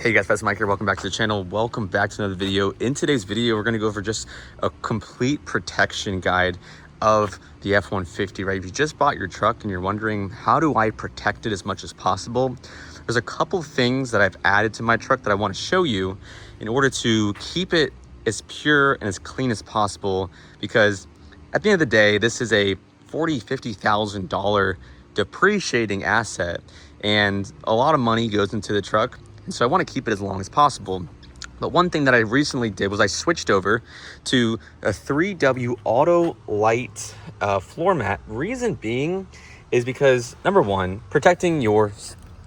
Hey guys, Professor Mike here. Welcome back to the channel. Welcome back to another video. In today's video, we're going to go over just a complete protection guide of the F-150, right? If you just bought your truck and you're wondering, how do I protect it as much as possible? There's a couple things that I've added to my truck that I want to show you in order to keep it as pure and as clean as possible, because at the end of the day, this is a $40,000, $50,000 depreciating asset, and a lot of money goes into the truck. And so I want to keep it as long as possible. But one thing that I recently did was I switched over to a 3W Auto Light floor mat. Reason being is because, number one, protecting your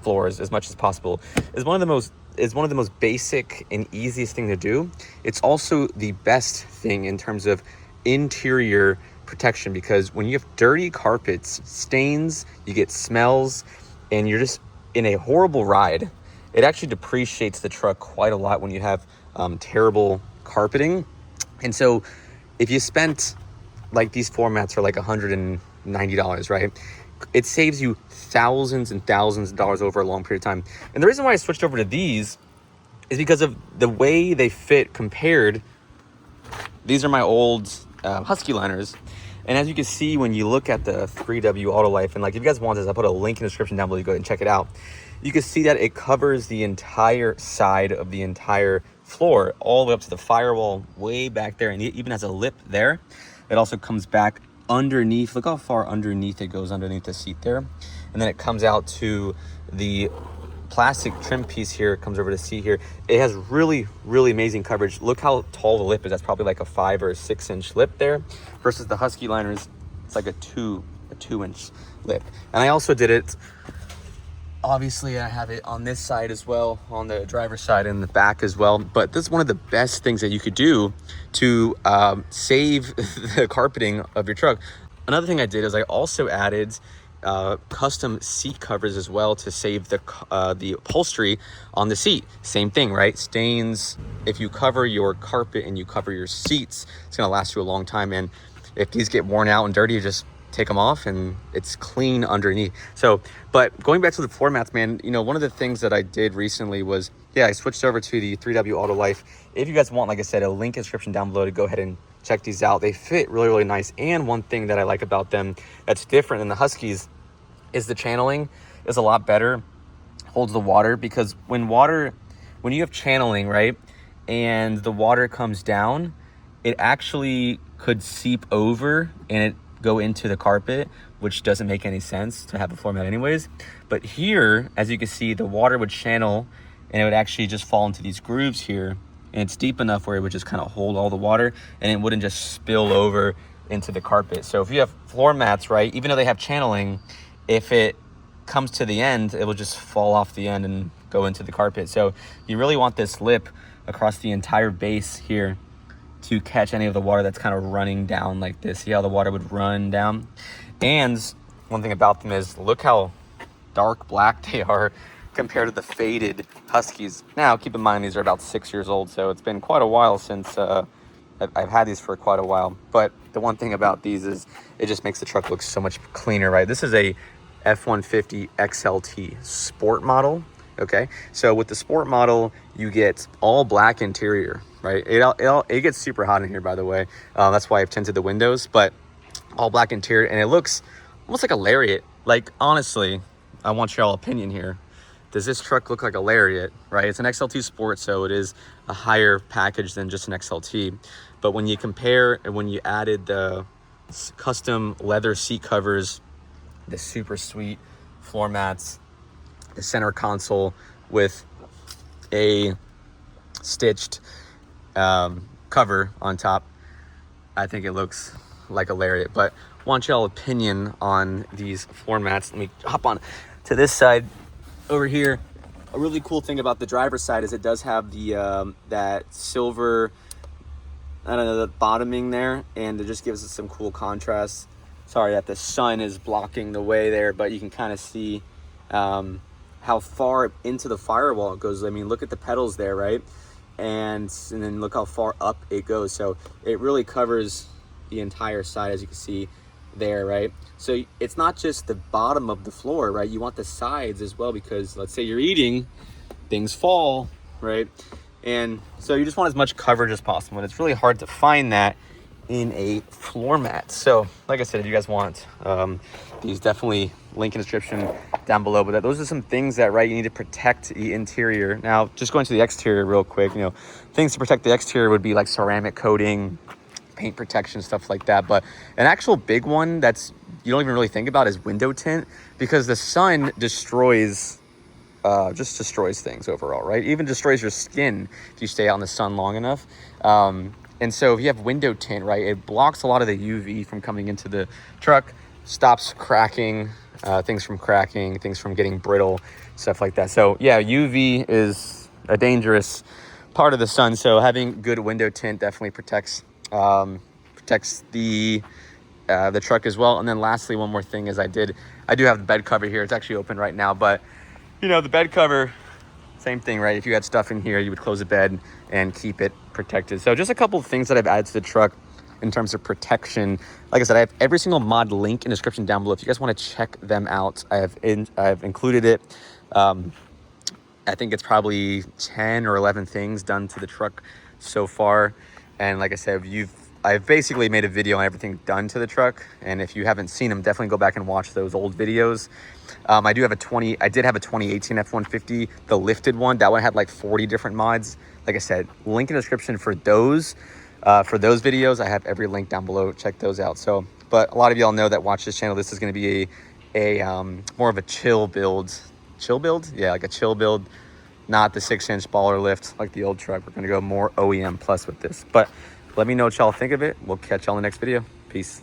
floors as much as possible is one of the most basic and easiest thing to do. It's also the best thing in terms of interior protection, because when you have dirty carpets, stains, you get smells, and you're just in a horrible ride, it actually depreciates the truck quite a lot when you have terrible carpeting. And so if you spent, like, these floor mats are like $190, right? It saves you thousands and thousands of dollars over a long period of time. And the reason why I switched over to these is because of the way they fit compared. These are my old Husky liners. And as you can see, when you look at the 3W Autolife, and like, if you guys want this, I'll put a link in the description down below, you go and check it out. You can see that it covers the entire side of the entire floor, all the way up to the firewall way back there. And it even has a lip there. It also comes back underneath. Look how far underneath it goes, underneath the seat there. And then it comes out to the plastic trim piece here. It comes over to the seat here. It has really, really amazing coverage. Look how tall the lip is. That's probably like a 5 or 6 inch lip there, versus the Husky liners, it's like a 2 inch lip. And I also did it, obviously I have it on this side as well, on the driver's side and the back as well. But this is one of the best things that you could do to save the carpeting of your truck. Another thing I did is I also added custom seat covers as well to save the upholstery on the seat. Same thing, right? Stains. If you cover your carpet and you cover your seats, it's gonna last you a long time. And if these get worn out and dirty, you just take them off and it's clean underneath. So, but going back to the floor mats, man, you know, one of the things that I did recently was, I switched over to the 3W Auto Life. If you guys want, like I said, a link in the description down below to go ahead and check these out. They fit really, really nice. And one thing that I like about them that's different than the Huskies is the channeling is a lot better, holds the water, because when you have channeling, right, and the water comes down, it actually could seep over and it go into the carpet, which doesn't make any sense to have a floor mat anyways. But here, as you can see, the water would channel and it would actually just fall into these grooves here, and it's deep enough where it would just kind of hold all the water and it wouldn't just spill over into the carpet. So if you have floor mats, right, even though they have channeling, if it comes to the end, it will just fall off the end and go into the carpet. So you really want this lip across the entire base here to catch any of the water that's kind of running down like this. See how the water would run down? And one thing about them is, look how dark black they are compared to the faded Huskies. Now, keep in mind, these are about 6 years old, so it's been quite a while since I've had these for quite a while. But the one thing about these is it just makes the truck look so much cleaner, right? This is a F-150 XLT sport model. Okay, so with the sport model, you get all black interior, right? It gets super hot in here, by the way. That's why I've tinted the windows, but all black interior, and it looks almost like a Lariat. Like, honestly, I want your all opinion here. Does this truck look like a Lariat, right? It's an XLT Sport, so it is a higher package than just an XLT. But when you compare, and when you added the custom leather seat covers, the super sweet floor mats, the center console with a stitched cover on top, I think it looks like a Lariat. But want y'all opinion on these floor mats. Let me hop on to this side over here. A really cool thing about the driver's side is it does have the that silver, I don't know, the bottoming there, and it just gives it some cool contrast. Sorry that the sun is blocking the way there, but you can kind of see how far into the firewall it goes. I mean, look at the pedals there, right? And then look how far up it goes. So it really covers the entire side, as you can see there, right? So it's not just the bottom of the floor, right? You want the sides as well, because let's say you're eating, things fall, right? And so you just want as much coverage as possible, and it's really hard to find that in a floor mat. So like I said, if you guys want these, definitely link in the description down below. But those are some things that, right, you need to protect the interior. Now, just going to the exterior real quick, you know, things to protect the exterior would be like ceramic coating, paint protection, stuff like that. But an actual big one that's you don't even really think about is window tint, because the sun destroys just destroys things overall, right? Even destroys your skin if you stay out in the sun long enough. And so if you have window tint, right, it blocks a lot of the UV from coming into the truck, stops cracking, things from cracking, things from getting brittle, stuff like that. So yeah, UV is a dangerous part of the sun. So having good window tint definitely protects the truck as well. And then lastly, one more thing is I do have the bed cover here. It's actually open right now, but you know, the bed cover, same thing, right? If you had stuff in here, you would close the bed and keep it protected. So just a couple of things that I've added to the truck in terms of protection. Like I said, I have every single mod link in the description down below. If you guys want to check them out, I've included it. I think it's probably 10 or 11 things done to the truck so far. And like I said, I've basically made a video on everything done to the truck. And if you haven't seen them, definitely go back and watch those old videos. I did have a 2018 F150, the lifted one. That one had like 40 different mods. Like I said, link in the description for those videos. I have every link down below. Check those out. So, but a lot of y'all know that watch this channel. This is going to be a more of a chill build. Chill build? Yeah, like a chill build. Not the 6-inch baller lift like the old truck. We're going to go more OEM plus with this. But let me know what y'all think of it. We'll catch y'all in the next video. Peace.